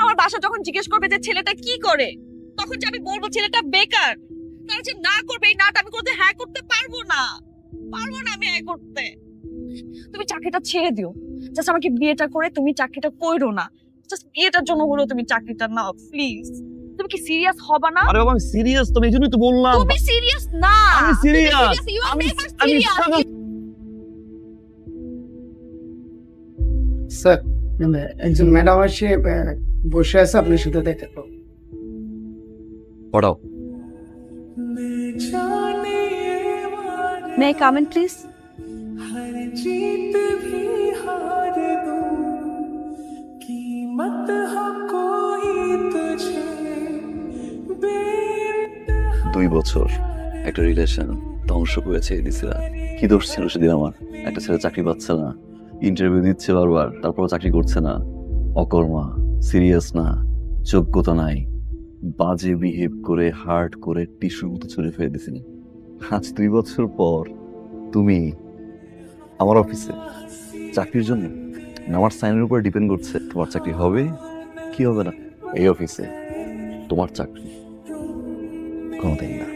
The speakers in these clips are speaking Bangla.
আমার বাসা যখন জিজ্ঞেস করবে যে ছেলেটা কি করে, তখন যে আমি বলবো ছেলেটা বেকার, তারা যে না করবে এই নাটা আমি করতে হ্যাঁ করতে পারবো না, পারবো না আমি হ্যাঁ করতে। তুমি চাকরিটা ছেড়ে দিও, জাস্ট আমাকে বিয়েটা করে তুমি চাকরিটা কইরো না, জাস্ট বিয়েটার জন্য হলো তুমি চাকরিটা নাও প্লিজ। তুমি কি সিরিয়াস হবা না? আরে বাবা আমি সিরিয়াস, তো এই জন্যই তো বললাম। তুমি সিরিয়াস না। আমি সিরিয়াস। স্যার একজন ম্যাডাম এসে বসে আছে আপনার সাথে দেখা করবো। পড়াও। May I come in please? দুই বছর একটা রিলেশন ধ্বংস করে ছেড়ে দিছিলা। কি দোষ ছিল সেদিন আমার? একটা ছেলে চাকরি পাচ্ছে না, ইন্টারভিউ দিচ্ছে বারবার, তারপর চাকরি করছে না, অকর্মা, সিরিয়াস না, যোগ্যতা নাই, বাজে বিহেভ করে হার্ট করে টিস্যুর মতো ছুড়ে ফেলে দিছিলি। আজ 2 বছর পর তুমি আমার অফিসে চাকরির জন্য, আমার সাইনের উপর ডিপেন্ড করছে তোমার চাকরি হবে কি হবে না। এই অফিসে তোমার চাকরি কোনোদিন না।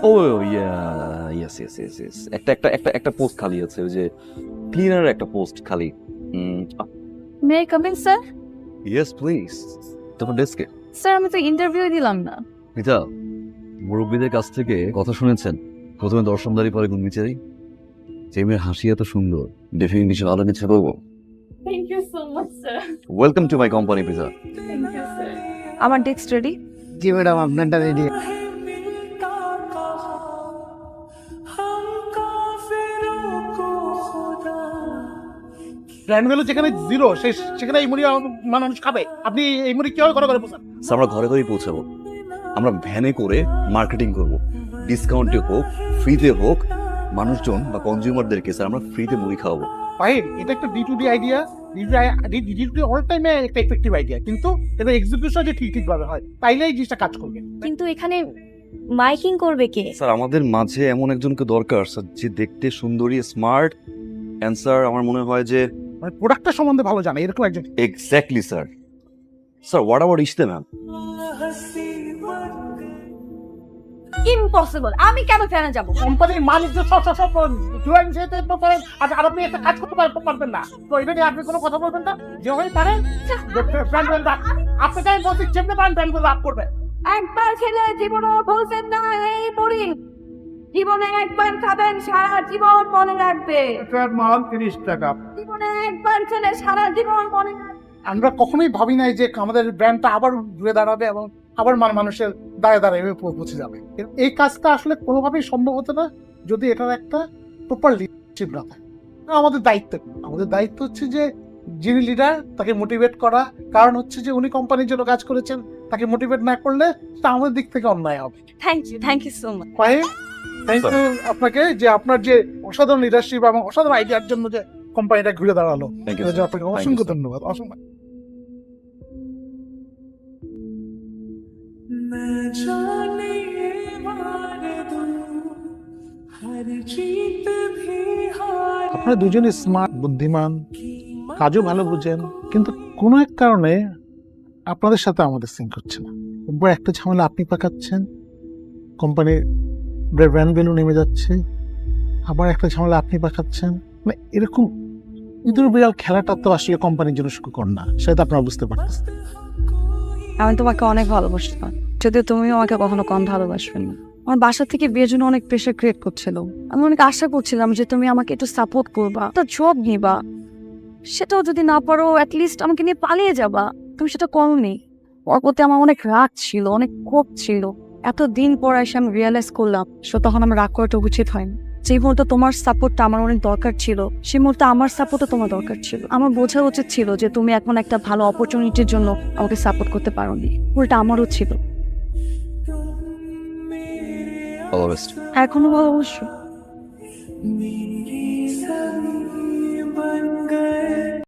ও ইয়েস ইয়েস ইয়েস ইয়েস, একটা পোস্ট খালি আছে, ওই যে ক্লিনার একটা পোস্ট খালি। May I come in sir? Yes please, তোমার ডেস্কে। স্যার আমি তো ইন্টারভিউ দিলাম না। মিতা, মুরব্বীদের কাছ থেকে কথা শুনেছেন, প্রথমে দর্শনদারি পরে গুণবিচারি। যে মেয়ের হাসি এত সুন্দর, ডেফিনেটলি ভালো কিছু করবো। Thank you so much sir. Welcome to my company pizza. Thank you sir. আমার টেক্সট রেডি? জি ম্যাডাম আপনারটা রেডি। ব্র্যান্ডগুলো যেখানে জিরো সেখানে এই মুড়ি মানুষ খাবে, আপনি এই মুড়ি কিভাবে করে বোঝান? আমরা ঘরে ঘরেই পৌঁছাবো, আমরা ভ্যানে করে মার্কেটিং করব, ডিসকাউন্টে হোক ফ্রিতে হোক, মানুষজন বা কনজিউমারদেরকে স্যার আমরা ফ্রিতে মুড়ি খাওয়াবো। ফাইন, এটা একটা D2D আইডিয়া, D2D অল টাইমে একটা এফেক্টিভ আইডিয়া, কিন্তু এটা এক্সিকিউশন যে ঠিকভাবে হয় তাইলে এই জিনিসটা কাজ করবে। কিন্তু এখানে মাইকিং করবে কে? স্যার আমাদের মাঝে এমন একজনকে দরকার স্যার, যে দেখতে সুন্দরী, স্মার্ট, অ্যান্সার আমার মনে হয় যে মানে প্রোডাক্টটা সম্বন্ধে ভালো জানে এরকম একজন। Exactly sir. Sir what about ইশতে ম্যাম? ইম্পসিবল, আমি কেন ফ্যানে যাব? কোম্পানির মালিক যে সব জয়েন যেতে পারেন, আর আপনি একটা কাজ করতে পারবেন না, তো এটা নিয়ে আপনি কোনো কথা বলবেন না। যে হয়ে পারেন ব্র্যান্ড আপনি যাই বলছি যেমনি পারেন ব্র্যান্ডগুলো আপ করবেন। একবার খেলে জীবনও ভুলবেন না এই পরি। জীবনে একবার খাবেন, সারা জীবন মনে রাখবে। মাল 30 টাকা। জীবনে একবার খেলে সারা জীবন মনে রাখবে। আমরা কখনোই ভাবি নাই যে আমাদের ব্র্যান্ডটা আবার ঘুরে দাঁড়াবে এবং আবার মানুষের দাঁড়িয়ে পৌঁছে যাবে। এই কাজটা আসলে কোনোভাবেই সম্ভব হতো না যদি এটার একটা প্রপার লিডারশিপ না থাকে। আমাদের দায়িত্ব হচ্ছে যে যিনি লিডার তাকে মোটিভেট করা, কারণ হচ্ছে যে উনি কোম্পানির জন্য কাজ করেছেন, তাকে মোটিভেট না করলে তা আমাদের দিক থেকে অন্যায় হবে। Thank you so much. Thank you আপনাকে, যে আপনার যে অসাধারণ লিডারশিপ এবং অসাধারণ আইডিয়ার জন্য যে কোম্পানিটা ঘুরে দাঁড়ালো। আপনাকে অসংখ্য ধন্যবাদ। অসংখ্য আপনারা দুজনে স্মার্ট, বুদ্ধিমান, কাজও ভালো বুঝেন, কিন্তু কোনো এক কারণে আপনাদের সাথে আমাদের সিঙ্ক হচ্ছে না। একবার একটা ঝামেলা আপনি পাকাচ্ছেন, কোম্পানির ব্র্যান্ড ভ্যালু নেমে যাচ্ছে, আবার একটা ঝামেলা আপনি পাকাচ্ছেন। মানে এরকম ইঁদুর বিড়াল খেলাটা তো আসলে কোম্পানির জন্য সুখকর না, সেটা আপনারা বুঝতে পারতেছেন। আমি তোমাকে অনেক ভালোবাসতাম, যদিও তুমিও আমাকে কখনো কম ভালোবাসবে না। আমার বাসা থেকে বিয়ের জন্য অনেক প্রেশার ক্রিয়েট করছিল। আমি অনেক আশা করছিলাম যে তুমি আমাকে একটু সাপোর্ট করবা, একটা জব নিবা, সেটাও যদি না পারো অ্যাটলিস্ট আমাকে নিয়ে পালিয়ে যাবা। তুমি সেটা করোনি। ওর প্রতি আমার অনেক রাগ ছিল, অনেক ক্ষোভ ছিল। এতদিন পর এসে আমি রিয়েলাইজ করলাম তখন আমার রাগ করাটা উচিত হয়নি। যে মুহূর্তে তোমার সাপোর্টটা আমার অনেক দরকার ছিল, সেই মুহূর্তে আমার সাপোর্টও তোমার দরকার ছিল। আমার বোঝা উচিত ছিল যে তুমি এখন একটা ভালো অপরচুনিটির জন্য আমাকে সাপোর্ট করতে পারোনি, উল্টা আমারও ছিল। All the best. এখনো ভালোবাসো?